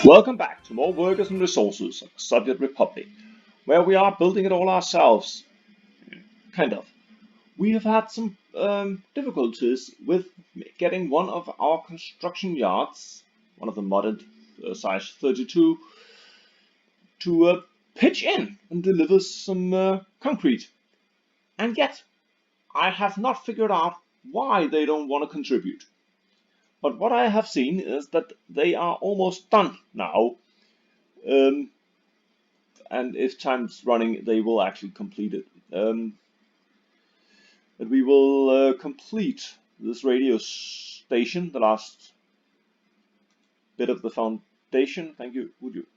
Welcome back to more Workers and Resources of the Soviet Republic, where we are building it all ourselves. Kind of. We have had some difficulties with getting one of our construction yards, one of the modded size 32, to pitch in and deliver some concrete. And yet, I have not figured out why they don't want to contribute. But what I have seen is that they are almost done now. Um, and if time's running, they will actually complete it. But we will complete this radio station, the last bit of the foundation. Thank you. Would you?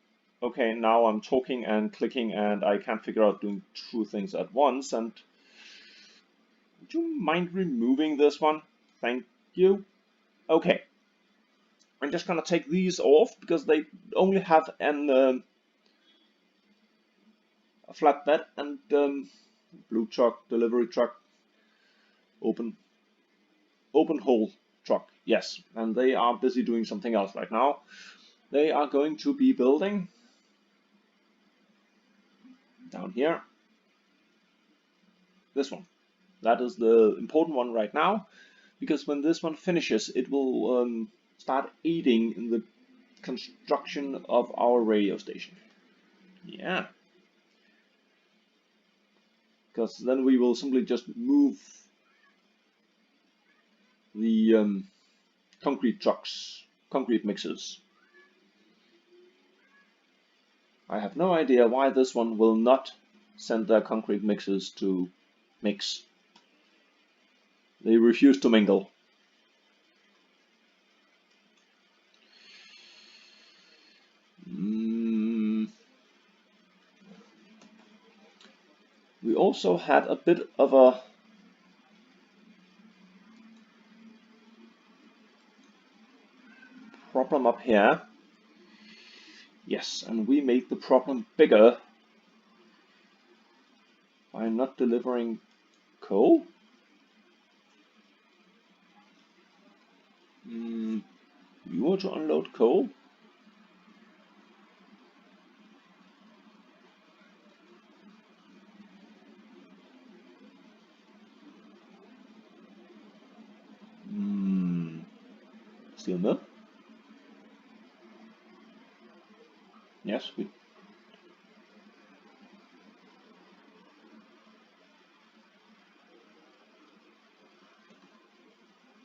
Okay, now I'm talking and clicking, and I can't figure out doing two things at once. And would you mind removing this one? Thank you. Okay, I'm just gonna take these off because they only have a flatbed and blue truck, delivery truck, open hole truck. Yes, and they are busy doing something else right now. They are going to be building down here this one. That is the important one right now, because when this one finishes, it will start aiding in the construction of our radio station. Yeah, because then we will simply just move the concrete trucks, concrete mixers. I have no idea why this one will not send their concrete mixers to mix. They refuse to mingle. We also had a bit of a problem up here. Yes, and we made the problem bigger by not delivering coal. You want to unload coal? Steel mill? Yes, we.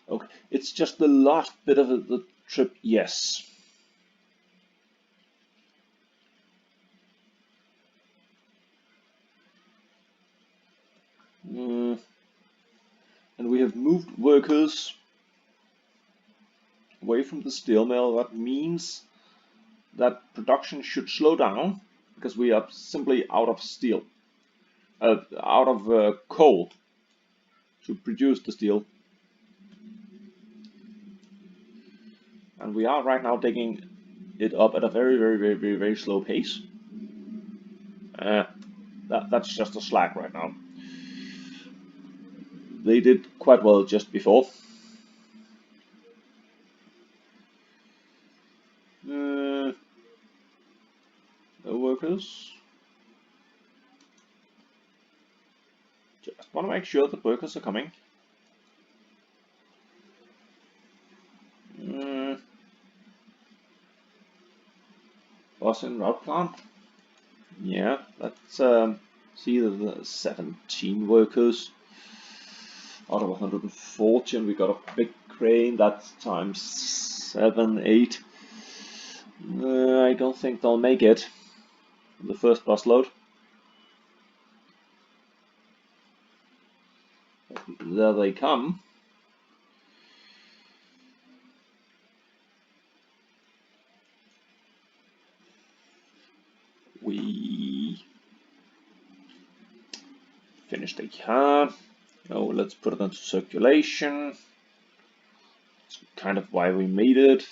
Okay, it's just the last bit of the trip. Yes. And we have moved workers away from the steel mill. That means that production should slow down because we are simply out of steel, out of coal to produce the steel. And we are right now digging it up at a very slow pace. That's just a slack right now. They did quite well just before. No workers. Just want to make sure the workers are coming. Boss in route plan. Yeah, let's see the 17 workers out of 140, and we got a big crane. That's times 7, 8. I don't think they'll make it. The first bus load. There they come. We finished the car. Oh, let's put it into circulation. That's kind of why we made it.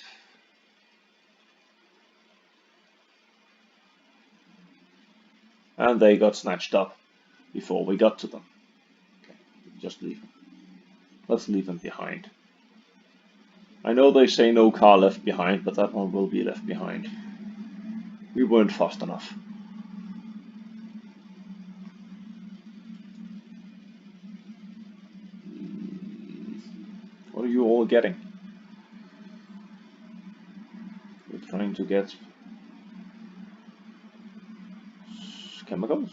And they got snatched up before we got to them. Okay, just leave them. Let's leave them behind. I know they say no car left behind, but that one will be left behind. We weren't fast enough. What are you all getting? We're trying to get chemicals.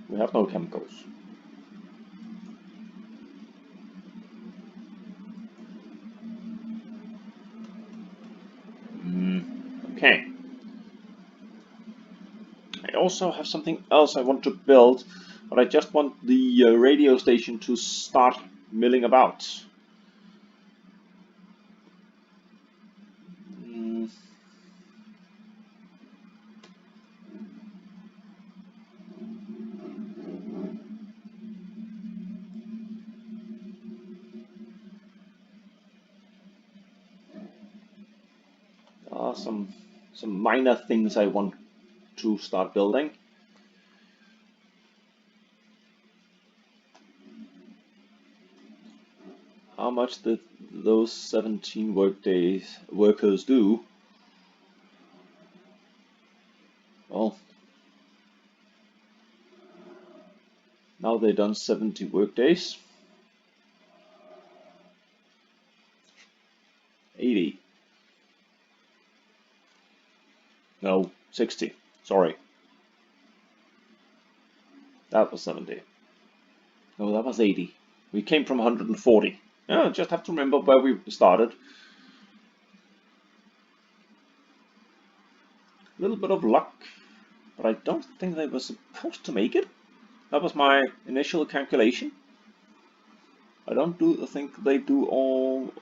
We have no chemicals. Okay. I also have something else I want to build, but I just want the radio station to start milling about. Some minor things I want to start building. How much did those 17 workers do? Well, now they've done 70 workdays. 80. No, 60. Sorry. That was 70. No, that was 80. We came from 140. Yeah, just have to remember where we started. A little bit of luck, but I don't think they were supposed to make it. That was my initial calculation. I don't think they do all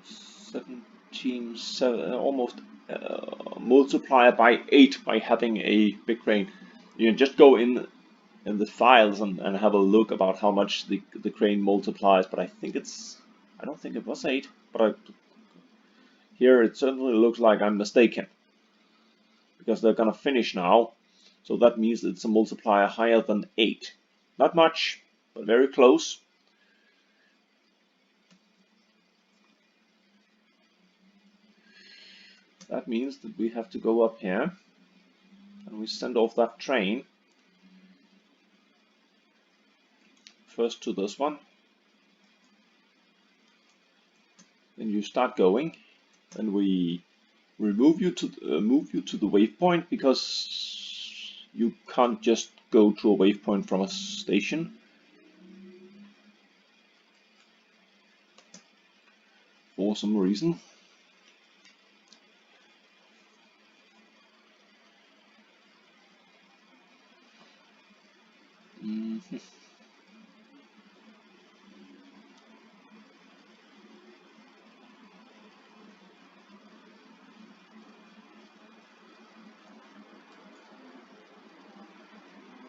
17, almost multiply by 8 by having a big crane. You can just go in the files and have a look about how much the crane multiplies, but I don't think it was 8, but here it certainly looks like I'm mistaken, because they're gonna finish now, so that means it's a multiplier higher than 8. Not much, but very close. That means that we have to go up here and we send off that train first to this one. Then you start going. Then we move you to the waypoint, because you can't just go to a waypoint from a station. For some reason.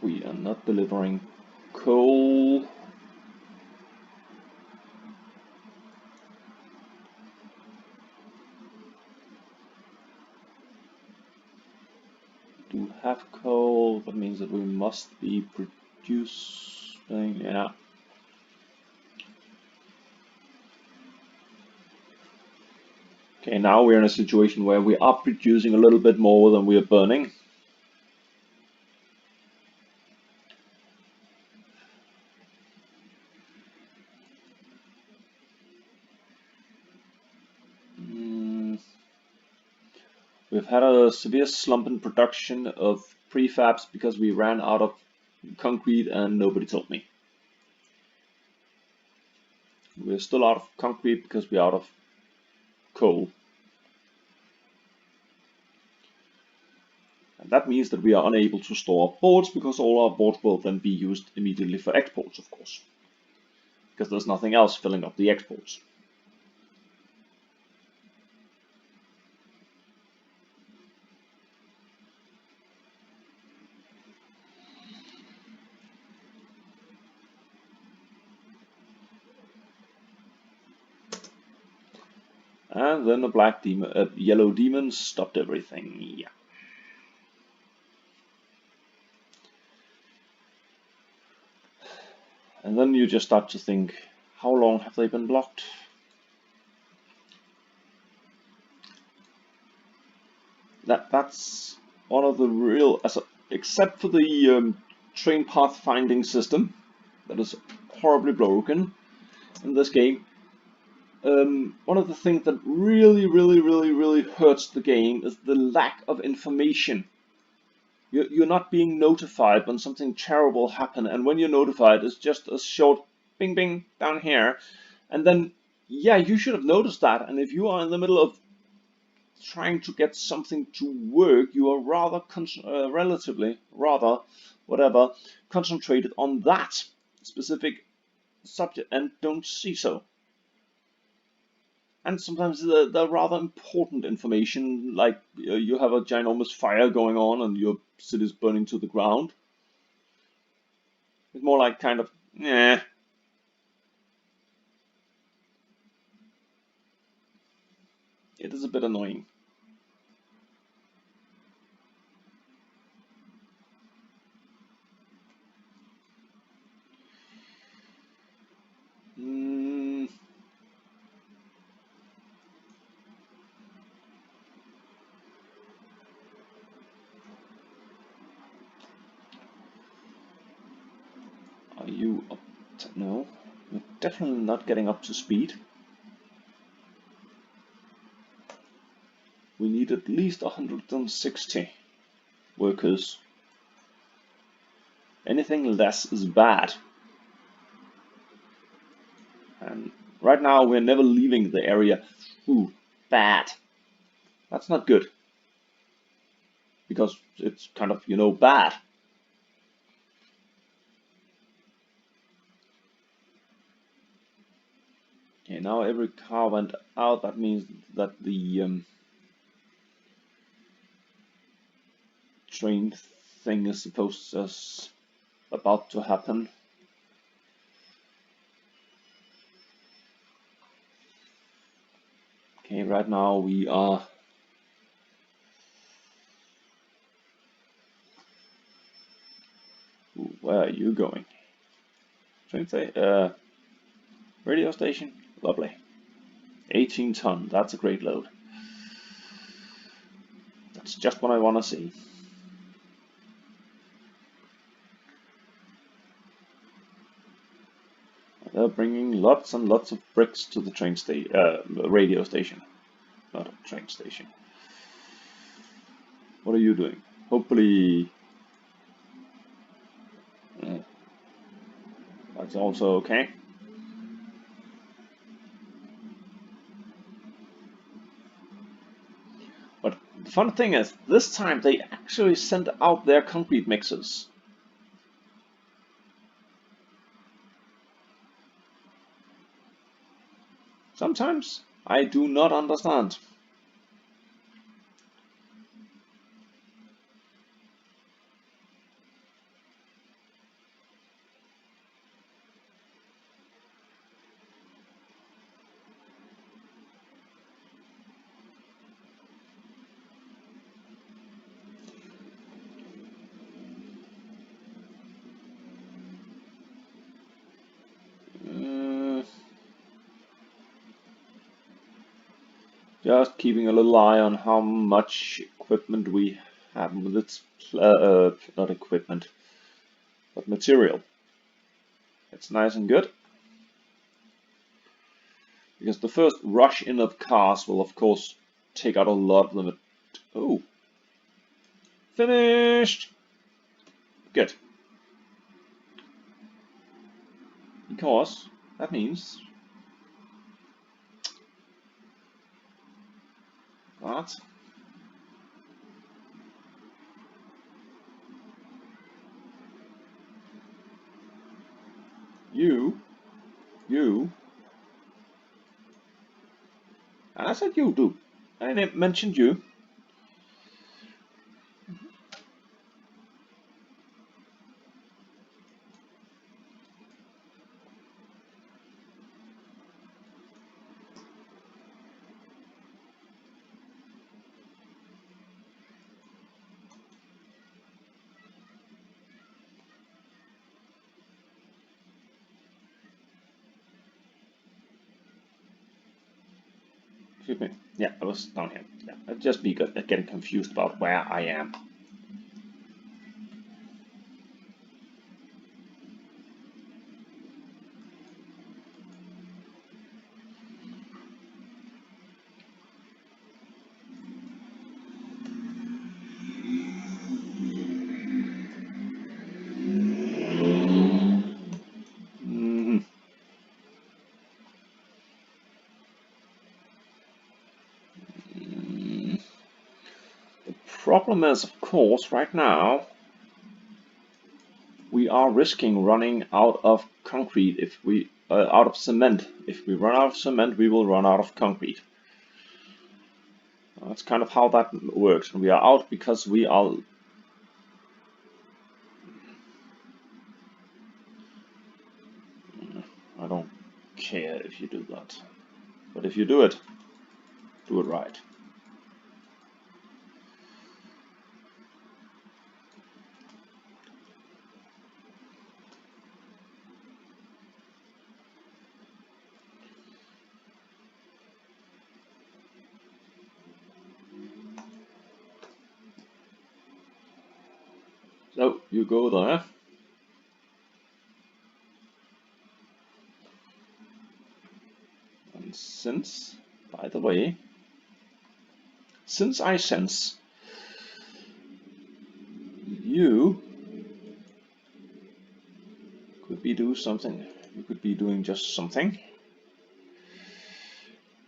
We are not delivering coal. We do have coal. That means that we must be producing. Yeah. Okay, now we're in a situation where we are producing a little bit more than we are burning. We've had a severe slump in production of prefabs because we ran out of concrete and nobody told me. We're still out of concrete because we're out of coal. And that means that we are unable to store our boards, because all our boards will then be used immediately for exports, of course. Because there's nothing else filling up the exports. And then the yellow demon stopped everything. Yeah. And then you just start to think, how long have they been blocked? That's one of the real, except for the train path finding system that is horribly broken in this game. One of the things that really hurts the game is the lack of information. You're not being notified when something terrible happens, and when you're notified, it's just a short bing bing down here, and then yeah, you should have noticed that. And if you are in the middle of trying to get something to work, you are rather relatively rather whatever concentrated on that specific subject and don't see so. And sometimes the rather important information, like you have a ginormous fire going on and your city is burning to the ground. It's more like kind of, eh. It is a bit annoying. Mm. Are you up to, no, you're definitely not getting up to speed. We need at least 160 workers. Anything less is bad. And right now we're never leaving the area. Ooh, bad. That's not good. Because it's kind of, you know, bad. Okay, now every car went out. That means that the train thing is about to happen. Okay, right now we are ooh, where are you going? Train radio station? Lovely. 18 ton, that's a great load. That's just what I want to see. They're bringing lots and lots of bricks to the radio station, not a train station. What are you doing? Hopefully, that's also okay. But the fun thing is, this time they actually sent out their concrete mixers. Sometimes I do not understand. Just keeping a little eye on how much equipment we have with its, not equipment, but material. It's nice and good. Because the first rush in of cars will of course take out a lot of them. Oh, finished! Good. Because that means that you, and I said you do. I mentioned you. Excuse me. Yeah, I was down here. Yeah, I'd just be getting confused about where I am. Mhm. Problem is, of course, right now we are risking running out of concrete if we out of cement. If we run out of cement, we will run out of concrete. That's kind of how that works. We are out because we are. I don't care if you do that, but if you do it right. So you go there. And since, by the way, since I sense you could be doing something, you could be doing just something.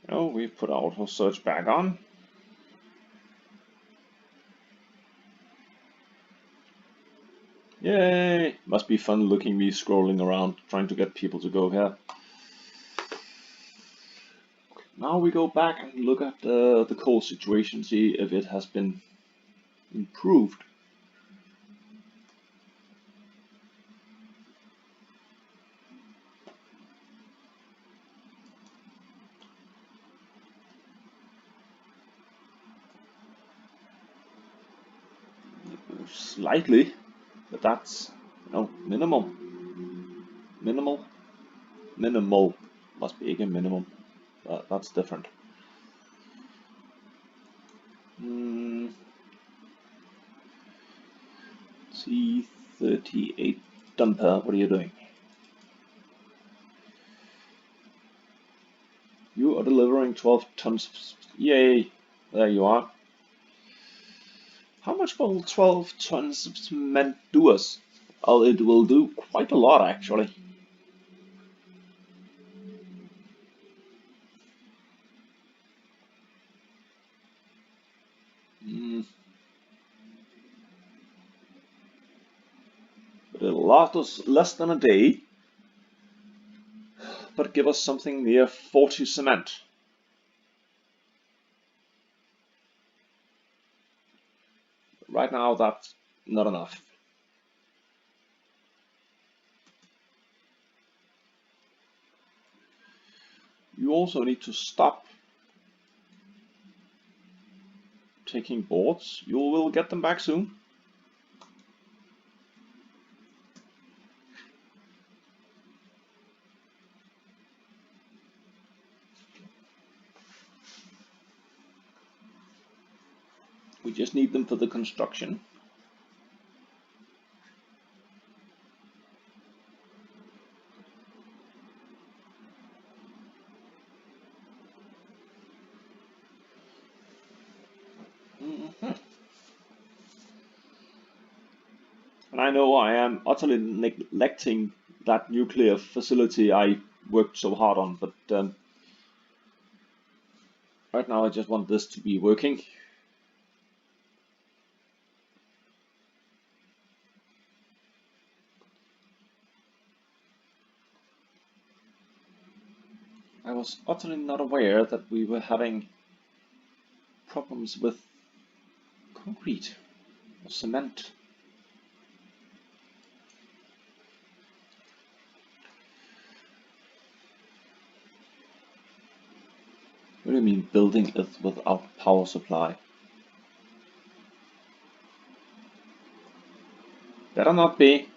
Oh, we put auto search back on. Yay! Must be fun looking me scrolling around trying to get people to go here. Now we go back and look at the coal situation, see if it has been improved. Slightly, but that's minimal. Minimal must be again minimum. That's different. C38 dumper, what are you doing? You are delivering 12 tons. Yay! There you are. How much will 12 tons of cement do us? Well, it will do quite a lot actually. But it'll last us less than a day, but give us something near 40 cement. Right now, that's not enough. You also need to stop taking boards. You will get them back soon. We just need them for the construction. And I know I am utterly neglecting that nuclear facility I worked so hard on, but right now I just want this to be working. I was utterly not aware that we were having problems with concrete or cement. What do you mean building it without power supply? Better not be.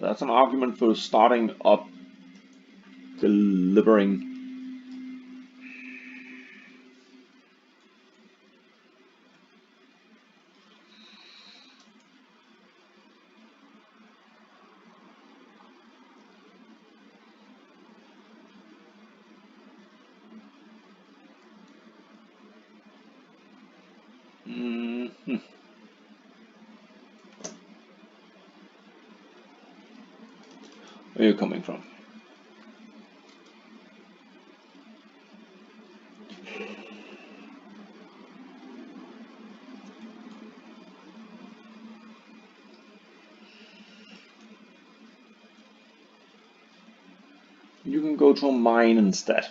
That's an argument for starting up delivering. Mm-hmm. Where are you coming from? You can go to a mine instead.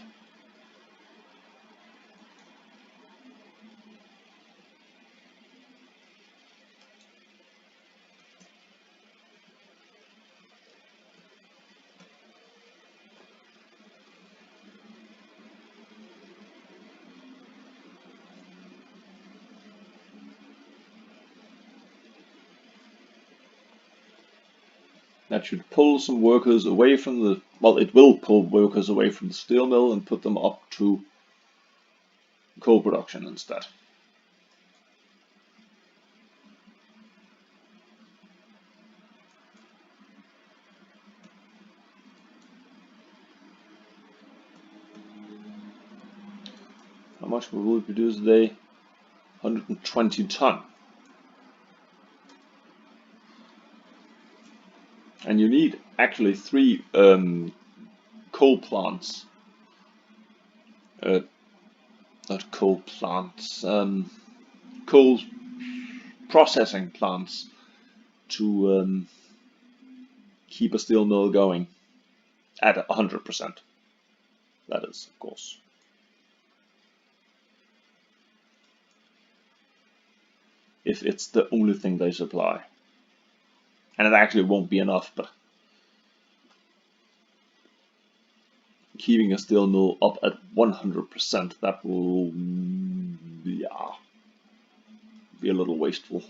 That should pull some workers away from the, well, it will pull workers away from the steel mill and put them up to coal production instead. How much will we produce today? 120 ton. And you need actually 3 coal plants. Not coal plants, coal processing plants to keep a steel mill going at 100%. That is, of course. If it's the only thing they supply. And it actually won't be enough, but keeping a steel mill up at 100%, that will, yeah, be a little wasteful.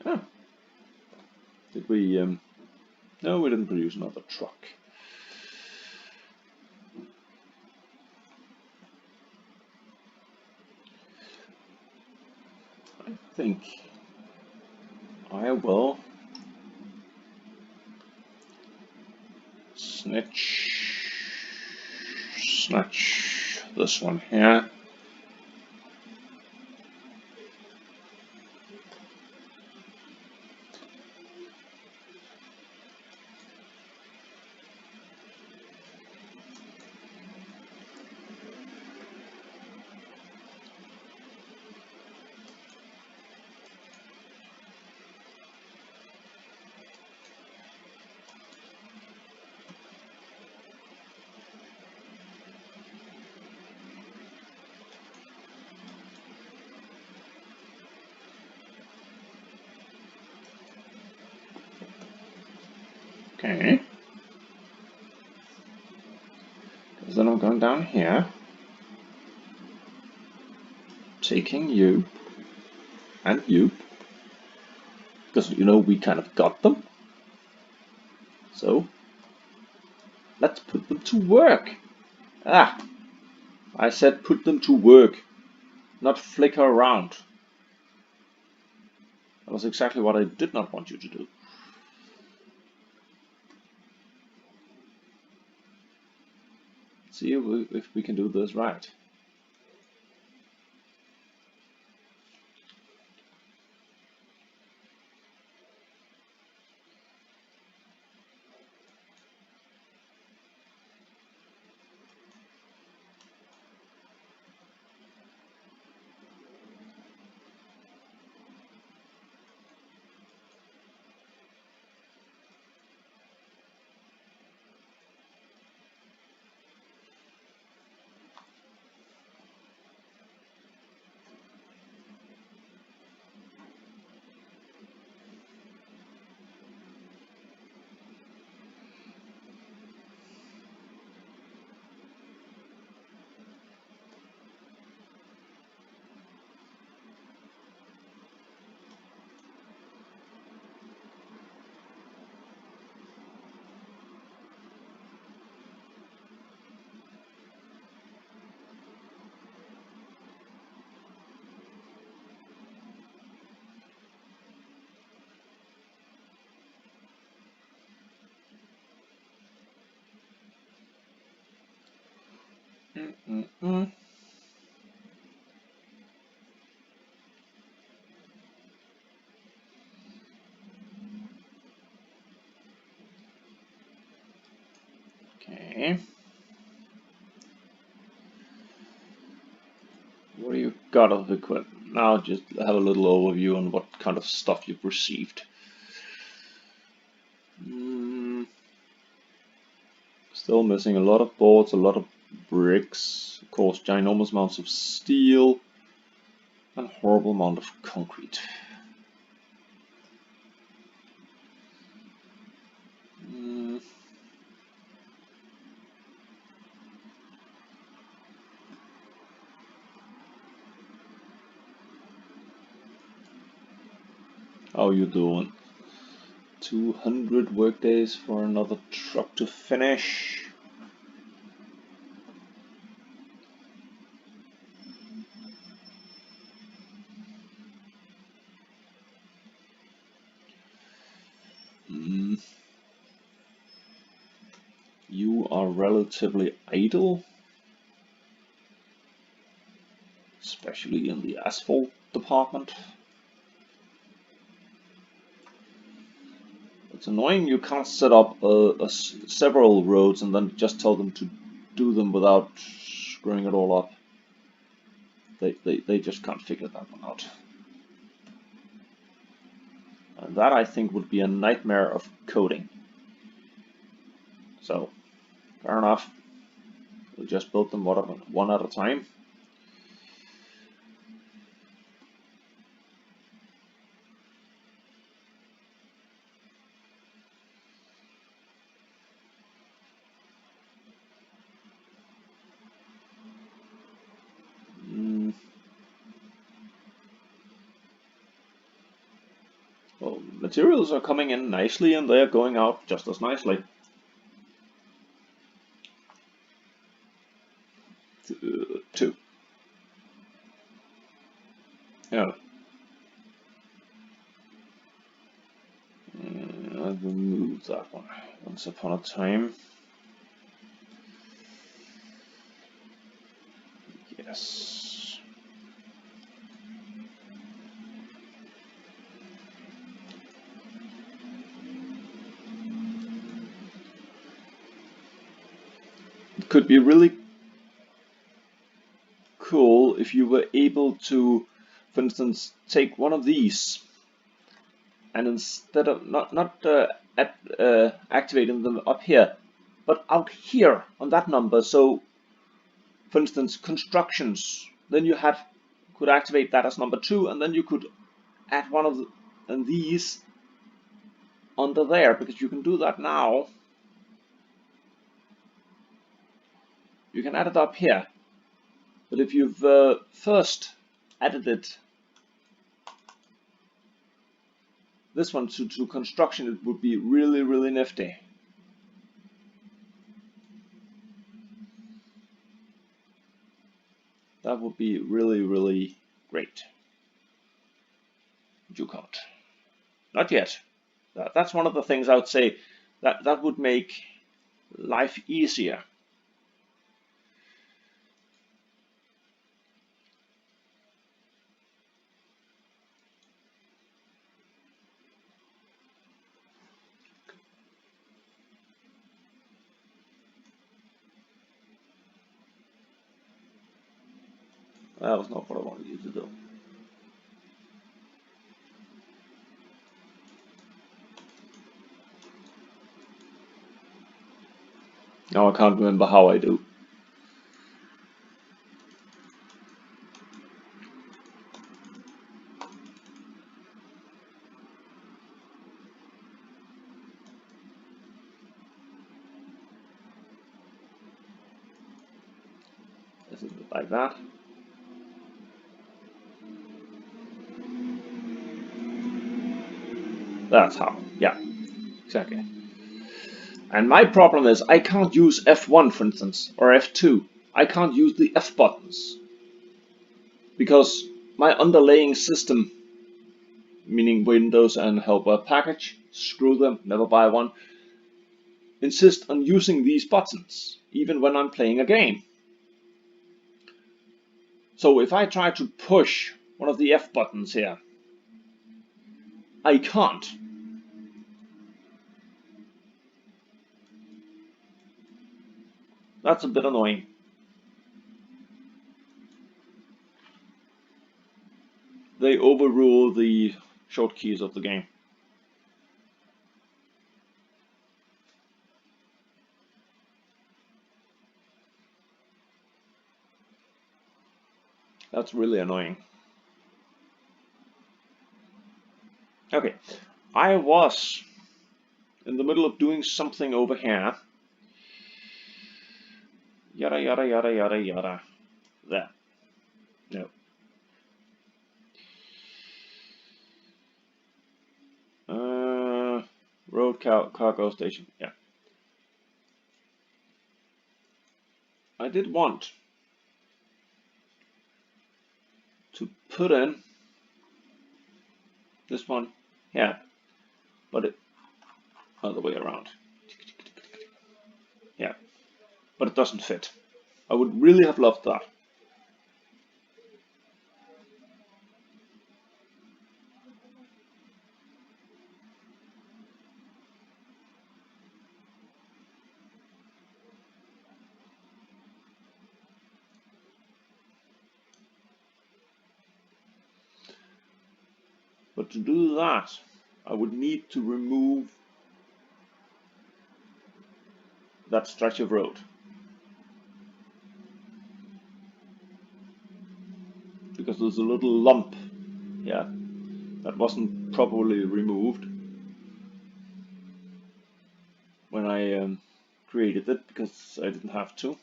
Oh. Did we, no, we didn't produce another truck. I think I will snatch this one here. Okay. Because then I'm going down here, taking you and you, because you know we kind of got them. So let's put them to work. Ah, I said put them to work, not flicker around. That was exactly what I did not want you to do. See if we can do this right. Okay. What do you got of equipment? Now just have a little overview on what kind of stuff you've received. Still missing a lot of boards, a lot of bricks, of course ginormous amounts of steel, and horrible amount of concrete. How you doing? 200 workdays for another truck to finish. You are relatively idle, especially in the asphalt department. It's annoying you can't set up several roads and then just tell them to do them without screwing it all up. They just can't figure that one out. And that I think would be a nightmare of coding. So, fair enough. We'll just build them one at a time. Well, materials are coming in nicely and they're going out just as nicely. Two. Yeah. I'll remove that one. Once upon a time. Yes. It could be really cool if you were able to, for instance, take one of these and instead of not activating them up here, but out here on that number. So, for instance, constructions. Then you could activate that as number 2, and then you could add one of these under there, because you can do that now. You can add it up here, but if you've first added it, this one to construction, it would be really nifty. That would be really great. You can't. Not yet. That's one of the things I would say that would make life easier. That was not what I wanted you to do. Now I can't remember how I do. Is it like that? That's how. Yeah, exactly. And my problem is I can't use F1, for instance, or F2. I can't use the F buttons because my underlying system, meaning Windows and helper package, screw them, never buy one, insist on using these buttons even when I'm playing a game. So if I try to push one of the F buttons here, I can't. That's a bit annoying. They overrule the short keys of the game. That's really annoying. Okay, I was in the middle of doing something over here. Yada yada yada yada yada. There. No. Road cargo station. Yeah. I did want to put in this one here, but it other way around. Yeah, but it doesn't fit. I would really have loved that. But to do that, I would need to remove that stretch of road. Because there's a little lump here that wasn't properly removed when I created it, because I didn't have to.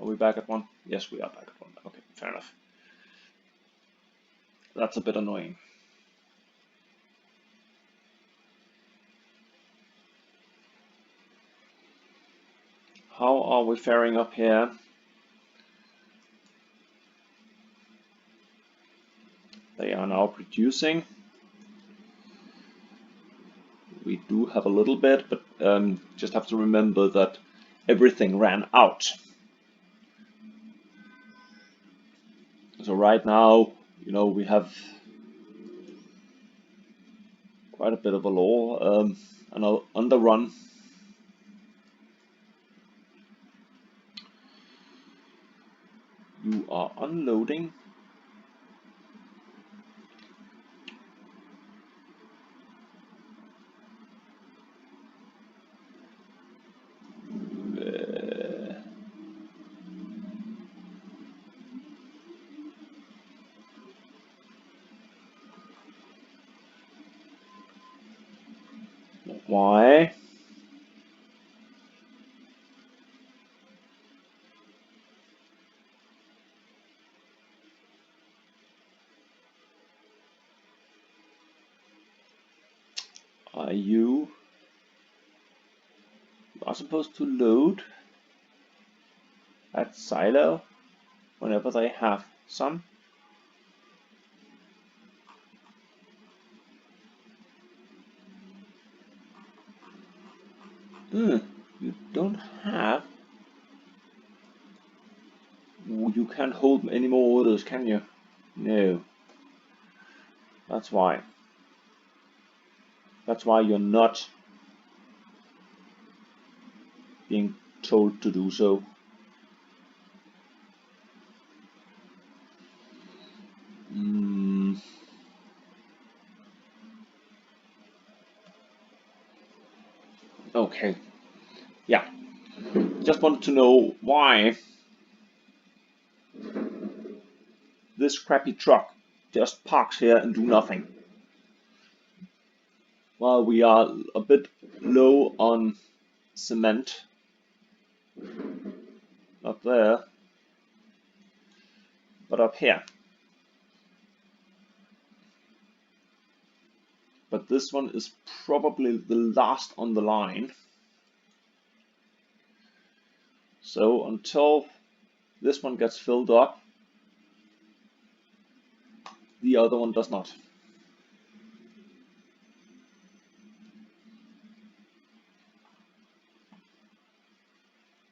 Are we back at one? Yes, we are back at one. Okay, fair enough. That's a bit annoying. How are we faring up here? They are now producing. We do have a little bit, but just have to remember that everything ran out. So right now, you know, we have quite a bit of a law, an underrun. You are unloading. Why? Are you are supposed to load at silo whenever they have some? You don't have. You can't hold any more orders, can you? No. That's why. That's why you're not being told to do so. Okay. Yeah. Just wanted to know why this crappy truck just parks here and do nothing. While we are a bit low on cement. Not there, but up here. But this one is probably the last on the line. So until this one gets filled up, the other one does not.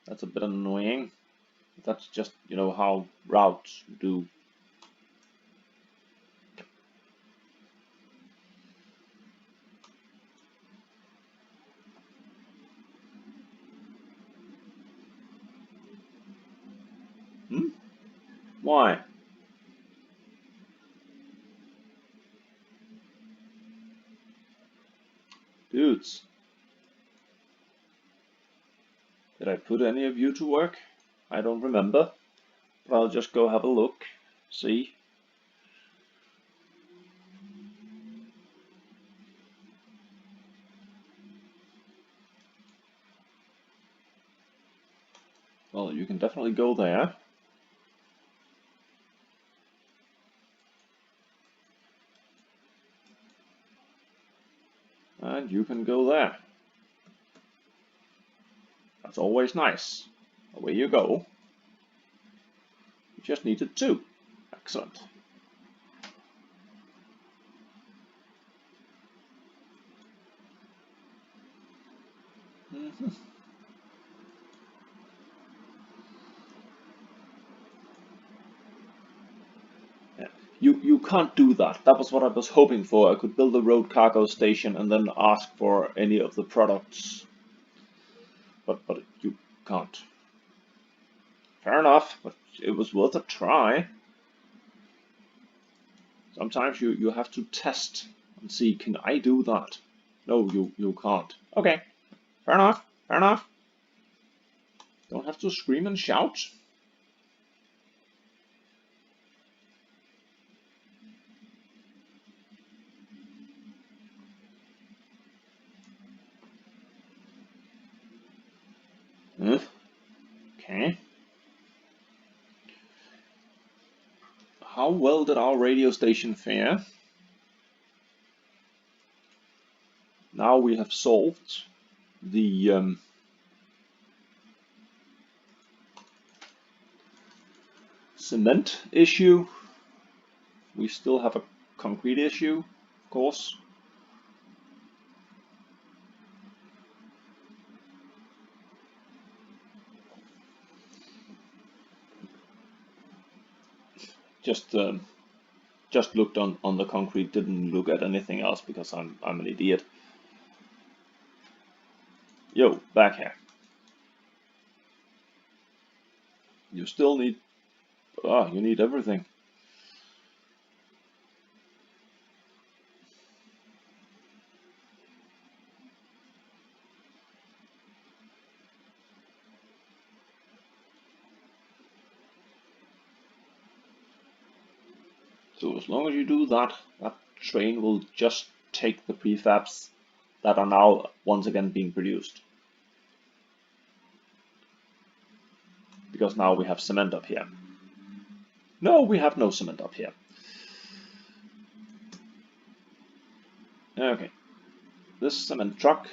That's a bit annoying. That's just, you know, how routes do. Hmm? Why? Dudes, did I put any of you to work? I don't remember, but I'll just go have a look, see. Well, you can definitely go there. And you can go there. That's always nice. Away you go. You just needed two. Excellent. Mhm. Yeah. You can't do that. That was what I was hoping for. I could build a road cargo station and then ask for any of the products. But you can't. Fair enough, but it was worth a try. Sometimes you have to test and see, can I do that? No, you can't. Okay, fair enough, fair enough. Don't have to scream and shout. Okay. How well did our radio station fare? Now we have solved the cement issue. We still have a concrete issue, of course. Just just looked on the concrete, didn't look at anything else because I'm an idiot. Yo, back here. You still need you need everything. So as long as you do that, that train will just take the prefabs that are now once again being produced. Because now we have cement up here. No, we have no cement up here. Okay. This cement truck.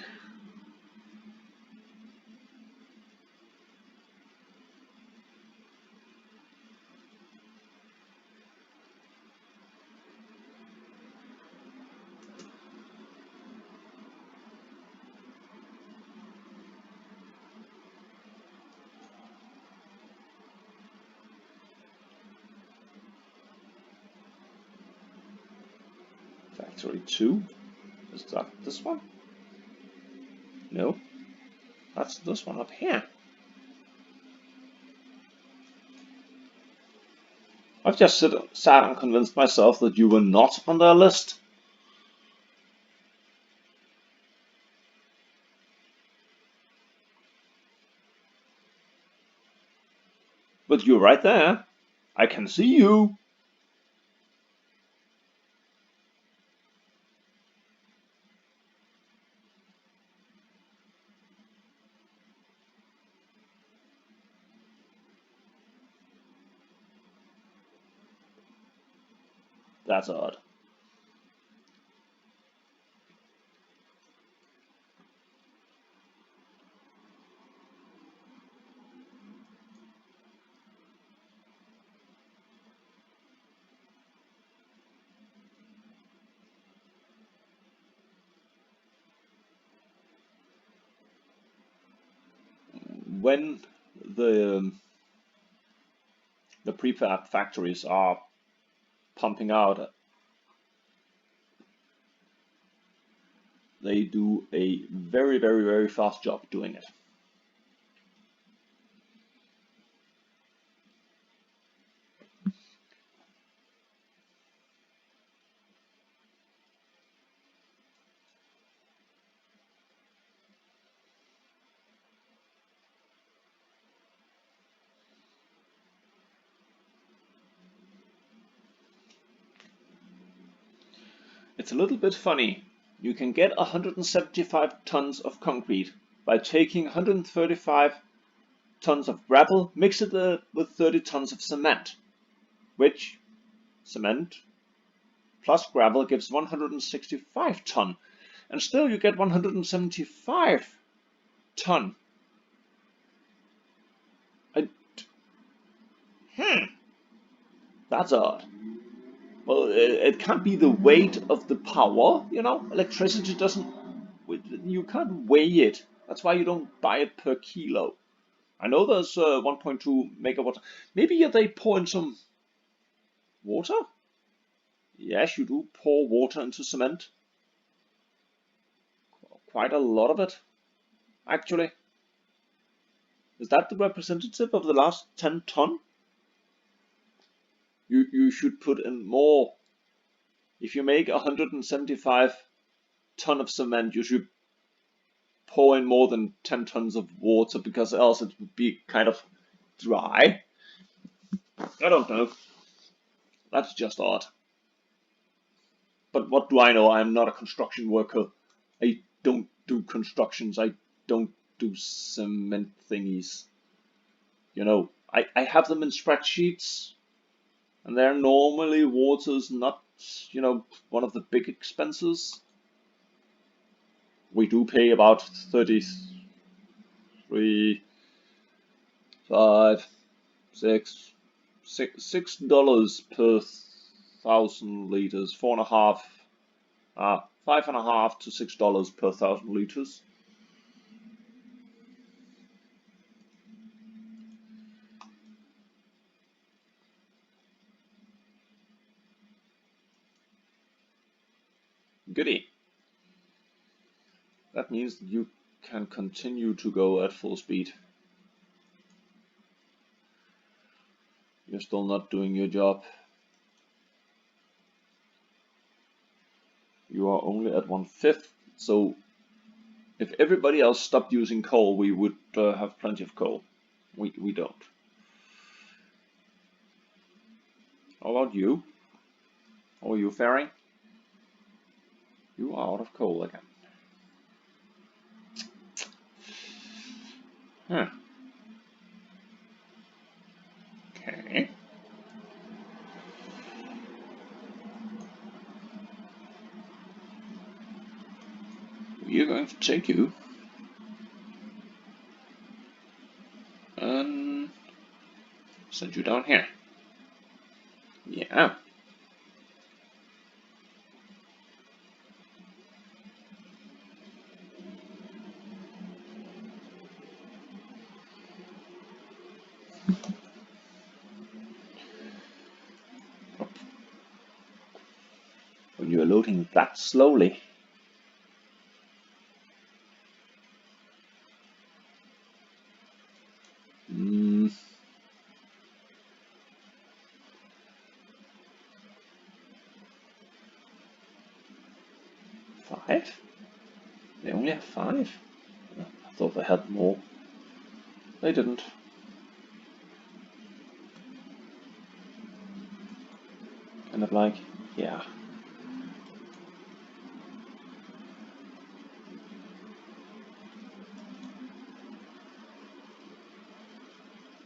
Factory 2. Is that this one? No. That's this one up here. I've just sat and convinced myself that you were not on their list. But you're right there. I can see you. That's odd. When the prefab factories are pumping out, they do a very, very, very fast job doing it. It's a little bit funny. You can get 175 tons of concrete by taking 135 tons of gravel, mix it with 30 tons of cement, which cement plus gravel gives 165 ton, and still you get 175 ton. That's odd. Well, it can't be the weight of the power, you know? Electricity doesn't, you can't weigh it. That's why you don't buy it per kilo. I know there's 1.2 megawatts. Maybe they pour in some water? Yes, you do pour water into cement. Quite a lot of it, actually. Is that the representative of the last 10 ton? You should put in more. If you make 175 ton of cement, you should pour in more than 10 tons of water, because else it would be kind of dry. I don't know. That's just odd. But what do I know? I'm not a construction worker. I don't do constructions. I don't do cement thingies. You know, I have them in spreadsheets, and they're normally water's not, you know, one of the big expenses. We do pay about 33, 5, 6, $6 per 1,000 liters, 4.5, 5.5 to $6 per 1,000 liters. Goody. That means that you can continue to go at full speed. You're still not doing your job. You are only at 1/5, so if everybody else stopped using coal, we would have plenty of coal. We don't. How about you? How are you faring? You are out of coal again. Huh. Okay. We're going to take you and send you down here. Yeah. When you are loading that slowly. Five? They only have 5? I thought they had more. They didn't. Kind of like, yeah.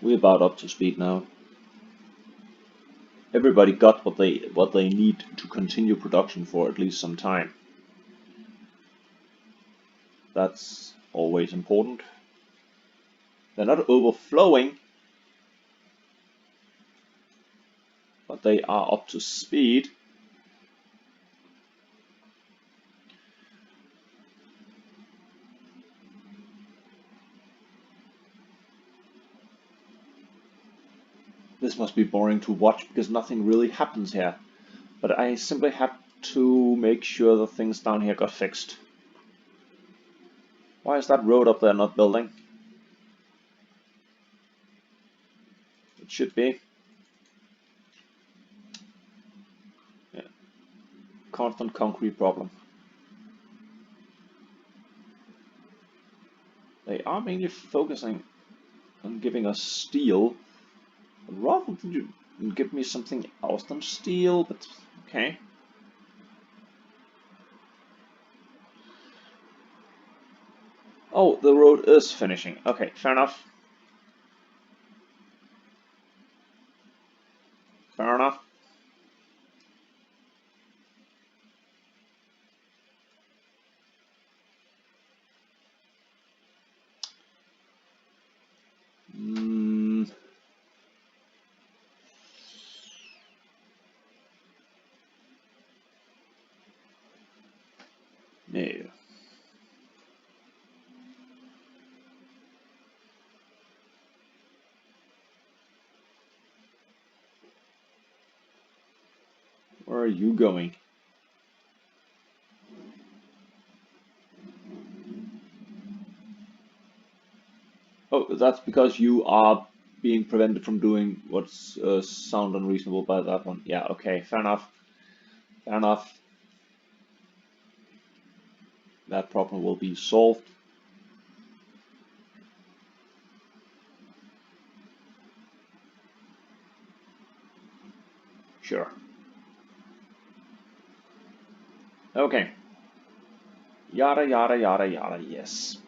We're about up to speed now. Everybody got what they need to continue production for at least some time. That's always important. They're not overflowing, but they are up to speed. This must be boring to watch because nothing really happens here. But I simply had to make sure the things down here got fixed. Why is that road up there not building? It should be. Yeah. Constant concrete problem. They are mainly focusing on giving us steel. I'd rather you give me something else than steel, but okay. Oh, the road is finishing. Okay, fair enough. Fair enough. No. Where are you going? Oh, that's because you are being prevented from doing what's sound unreasonable by that one. Yeah, okay, fair enough. Fair enough. That problem will be solved. Sure. Okay. Yada, yada, yada, yada, yes.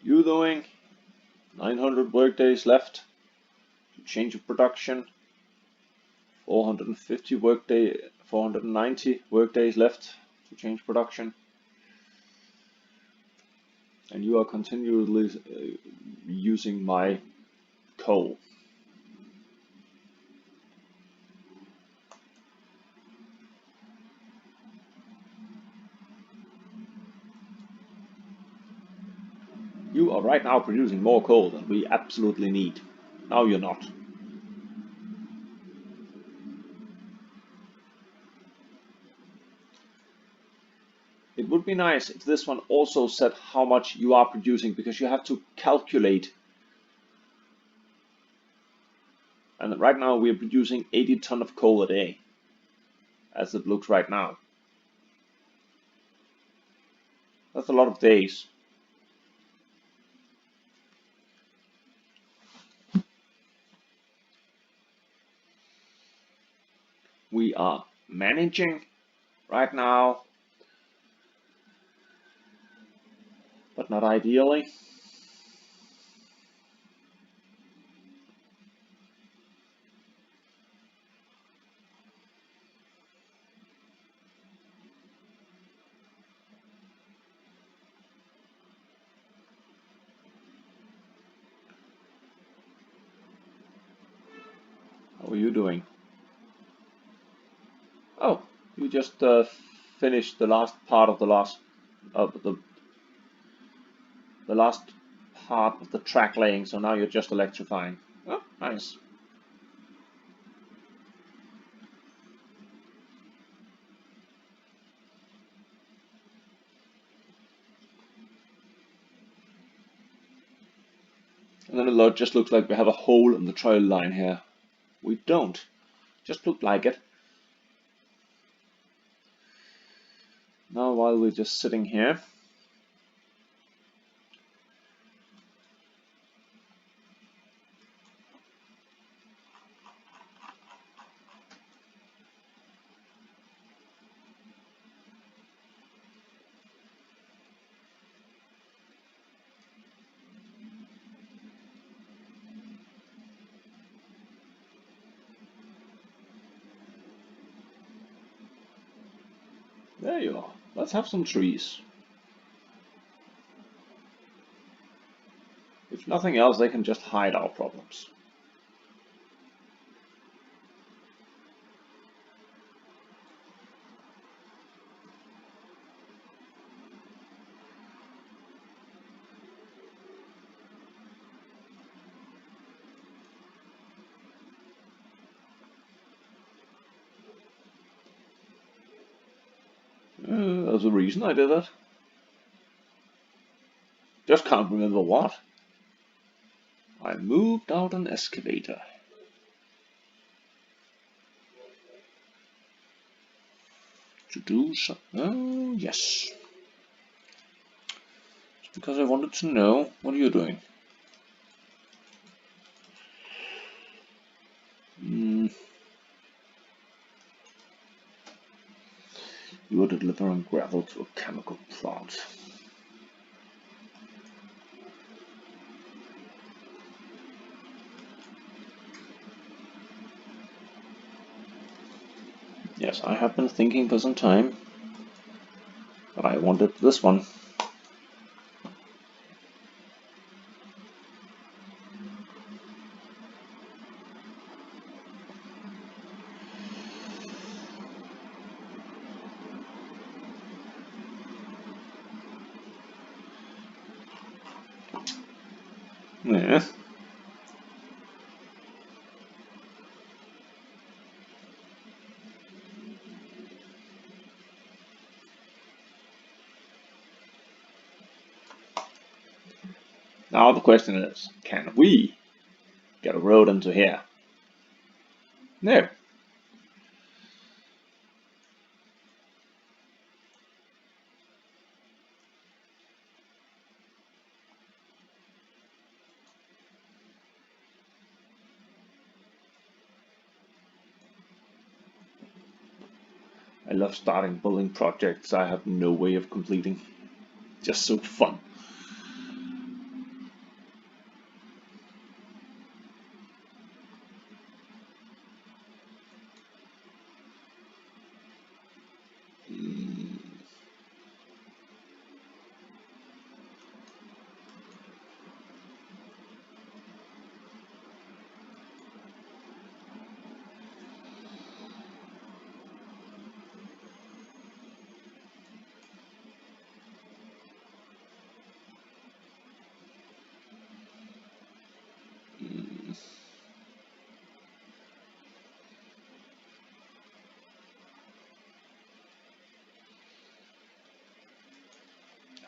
You doing? 900 workdays left to change of production. 490 workdays left to change production. And you are continually using my coal. You are right now producing more coal than we absolutely need. Now you're not. It would be nice if this one also said how much you are producing, because you have to calculate. And right now we are producing 80 tons of coal a day, as it looks right now. That's a lot of days. We are managing right now, but not ideally. How are you doing? Oh, you just finished the last part of the last the last part of the track laying, so now you're just electrifying. Oh, nice. And then it just looks like we have a hole in the trail line here. We don't. Just looked like it. Now while we're just sitting here, There you are. Let's have some trees. If nothing else, they can just hide our problems. There's a reason I did that. Just can't remember what. I moved out an excavator. To do so. Oh, yes. It's because I wanted to know. What are you doing? You are delivering gravel to a chemical plant. Yes, I have been thinking for some time, but I wanted this one. Yeah. Now the question is, can we get a road into here? No. I love starting building projects I have no way of completing. Just so fun.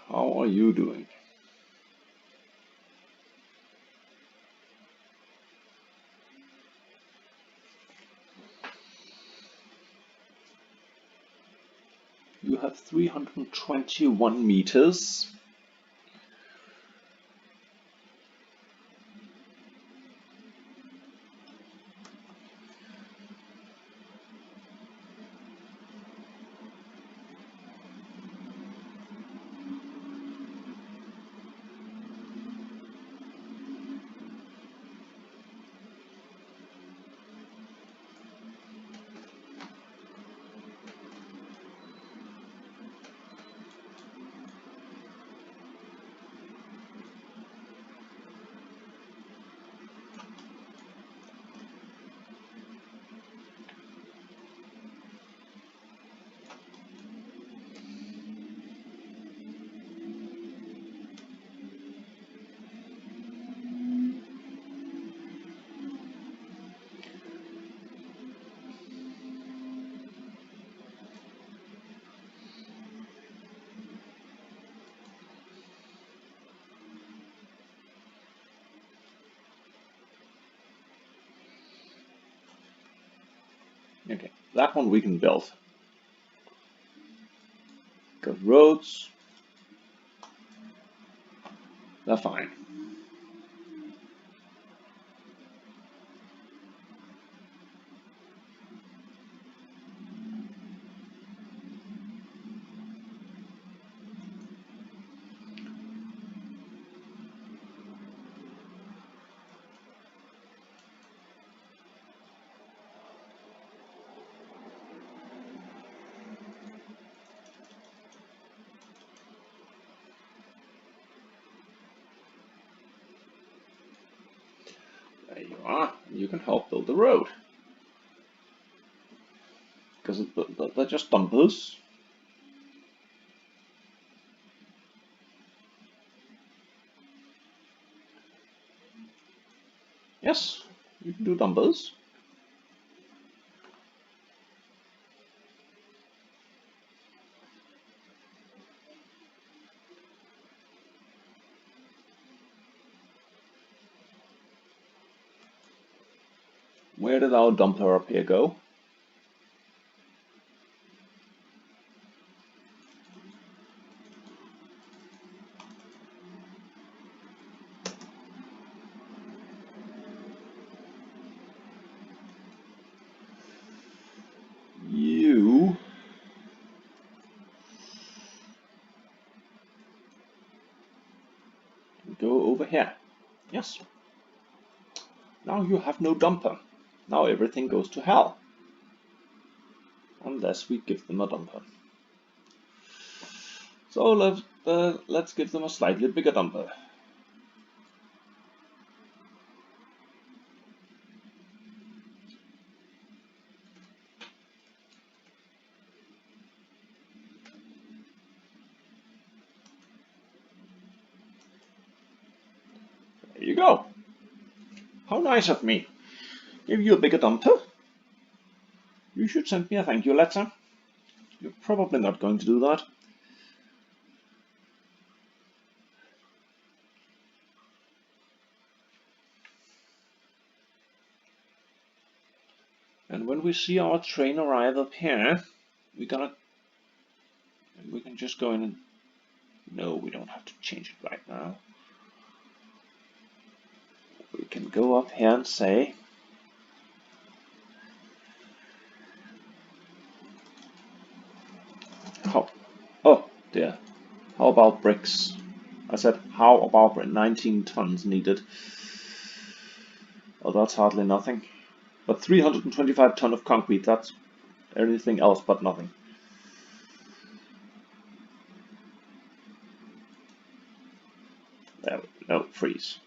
How are you doing? You have 321 meters. Okay, that one we can build. Good roads. They're fine. you are. You can help build the road. Because they're just dumpers. Yes, you can do dumpers. Where did our dumper up here go? You go over here. Yes. Now you have no dumper. Now everything goes to hell. Unless we give them a dumper. So let's give them a slightly bigger dumper. There you go. How nice of me. Give you a bigger dumper. You should send me a thank you letter. You're probably not going to do that. And when we see our train arrive up here, we can just go in and, no, we don't have to change it right now. We can go up here and say, oh dear, how about bricks? I said, how about 19 tons needed? Oh, that's hardly nothing. But 325 ton of concrete, that's anything else but nothing. There we go, no, freeze.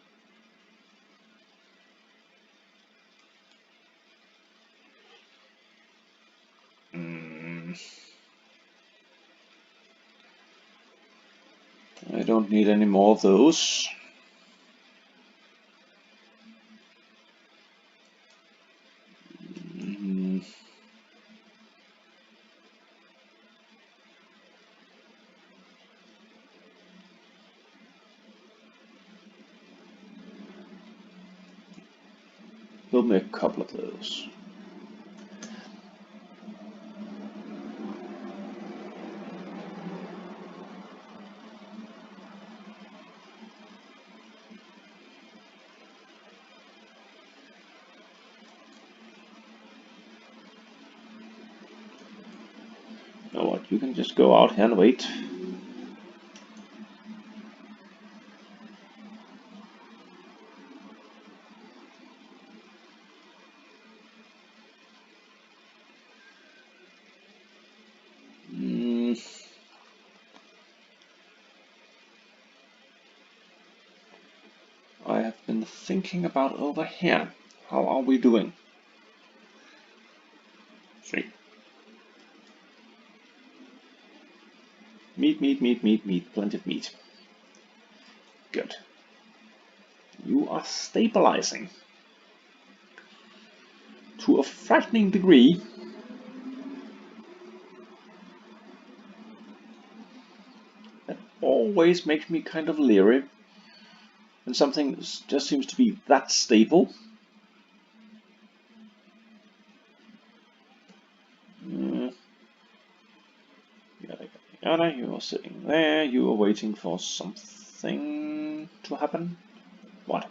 I don't need any more of those. Build me a couple of those. You know what, you can just go out here and wait. I have been thinking about over here. How are we doing? 3. Meat, meat, meat, meat, meat. Plenty of meat. Good. You are stabilizing to a frightening degree. That always makes me kind of leery when something just seems to be that stable. Yada, you are sitting there, you are waiting for something to happen. What?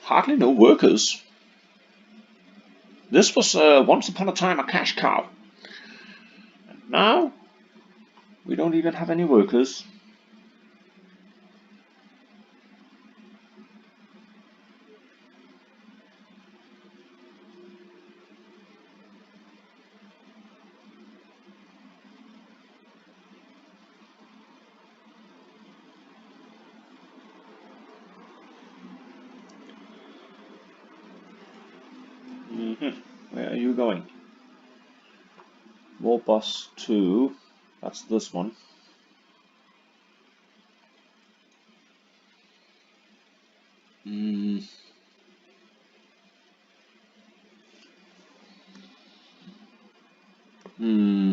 hardly no workers. This was once upon a time a cash cow. Now we don't even have any workers. Where are you going? War bus 2. That's this one. Hmm. Hmm.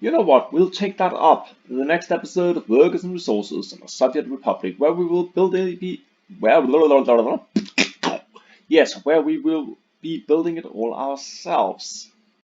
You know what? We'll take that up in the next episode of Workers and Resources in the Soviet Republic, where we will build where yes, where we will be building it all ourselves.